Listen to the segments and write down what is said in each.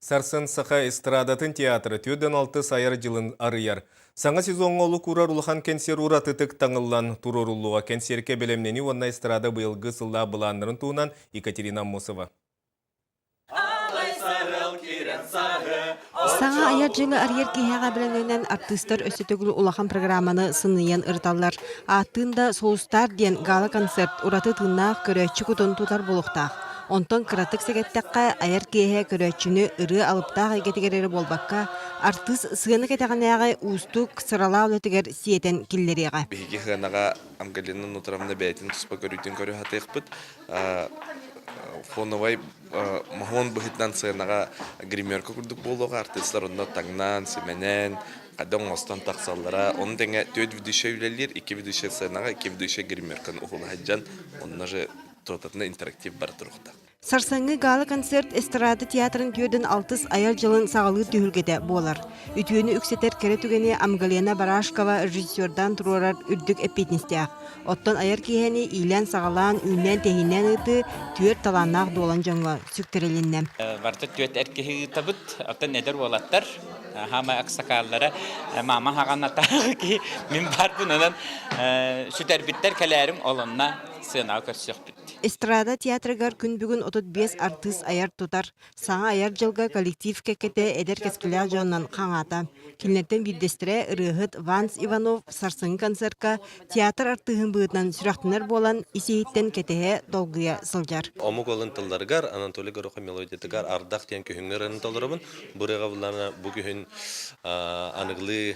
Сарсын саха эстрадатын театры түйден 6 сайыр жылын арыяр. Саңа сезон олу курар улахан кенсер уратытык таңыллан турорулуға кенсерке белемнени онна эстрада быйылгы сылла бұланырын туынан Екатерина Мосова. Саңа аяр жылы арьер кихеға білінінен артистар өсетігіл улахан программаны сыныйын ырталар. Аттында соустар ден гала концерт ураты тыннақ көрөтчі күтін тутар болуқтақ. Онтон кыратык сегеттаққа аяр кихе көрөтчіні ыры алыптақ егетігерері болбаққа артист сығыны кетеғанаяғы ұстық сырала олетігер сиетен киллереға. Беги хынаға амгалинын утрамда бәйтін тұспа көрүйтін көрі хатықпыт. Фоновай махон быхитнан сынаға гримерка күрдік болуға артистлар онна таңнан, семенен, қадың остан тақсаллара. Оның тәңе төд видуше үлелер, 2 видуше сынаға, 2 видуше гримерканы ұғылы хаджан, онна же тотатына интерактив бар тұрықта. Сарсаңы гала концерт эстрада театрын түйеден 6 аяр жылын сағалы түйілгеде болар. Үтүйені үксетер кәрі түгені Амгалена Барашкова режиссердан тұрорар үрдік эпетністеақ. Оттон аяр кейheni илен сағалан, үнен тегінен ұты түйер таланнақ долан жаңға сүктереліннен. Барты түйет әркеғі табыт, оттан әдір болаттар. Хама ақсақаллары мама хағанаттағы ки мен бар бұнынан сүтәрбіттер кәләрім олынна сына көрсек бітті. Эстрада театрыгар күн бүгін 35 артист аяр тутар. Саңа аяр жылға коллектив кекете эдер кескілі жонынан қаңата. Келнеттен бірдестіре Рыгыт Ванс Иванов сарсыңы концертка театр артығын бұғытнан сүрақтынар болан исейттен кетеге долгыя сылжар. Омук олын тылдарыгар, Анатолий Гороха мелодиятыгар ардақ тен көхіңгерін толырыбын. Бұрыға бұларына бүгін анығлы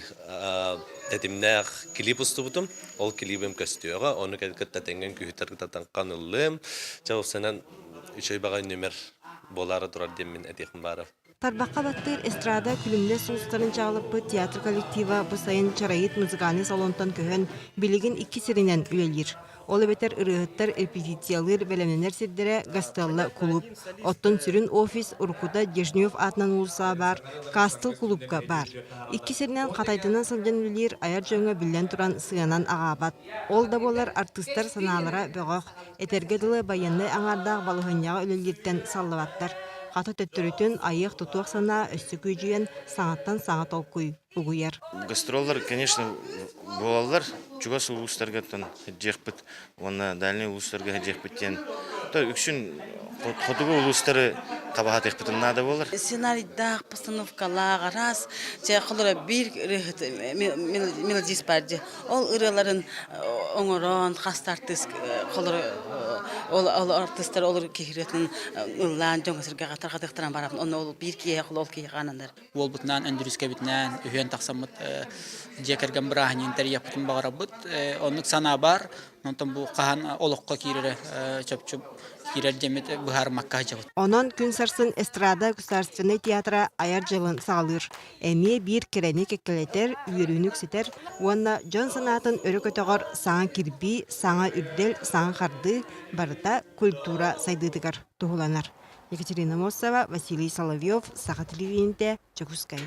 тәтімнәқ клип ұсты бұтым. Ол клипім көстіуға, оны кәдікетті тәнген күйіттер кітаттан қанылым. Чауып сәнен үшөй бағай нөмір болары тұрар демін әтеқім бары. Тарбаққа баттыр эстрада күлімлі сұлыстарын жағылып театр коллектива бұсайын чарайыт музыканы салонтан көхін білігін 2 сиринен үлелер. Ол бетер ырыгыттар репетициялыр бәлемненер сиддере гастеллы клуб. Оттон сүрін офис Уркуда Дежнев атынан улса бар, Кастыл клубка бар. 2 сиринен қатайтынан сылжан үлелер аяр жөңі білден туран сыянан ағабат. Ол да болар артистар саналара бөғақ, этергеділі баянны аңардағы балығынyağı үлелерден саллываттар. Қаты төттірітін айық тұтуақ сана өсті күйжіен саңаттан саңа толкуй ұғыяр. Гастроллар, конечно, болалар. Чугас улустаргаттан жекпіт, оны дальный улустарга жекпіттен. Үкшін хотуғы улустары қабағат екпітін нада болар. Сценарийдақ, постановкалаға раз, қылыра бір мелодис барды. Ол ұрыларын оңырон, қастартыз, ол артистар олар кехіретін ұллан, жоңғысырға қатар-қатықтыран барапын. Оны ол бір кие қыл, ол кие қанандар. Ол бұтынан, өндіріске бітінен, үйен тақсамыт жекерген бірағын интерья бұтын бағара бұт. Онық сана бар, онтан бұл қаған олыққа кейрері чөп-чөп кейрер демет бұхар макқа жауыт. Онон күн сарсын эстрада государственный театра аяр жылын сағылыр. Әме бір керені кеккелетер, үйерінік сетер, онна жон санатын өрі көтіғыр саңа кирби, саңа үрдел, саңа қарды, барыта культура сайдыдығар тұғыланар. Екатерина Мосова, Василий Соловьев, Саха телевидениеде, Чекускай.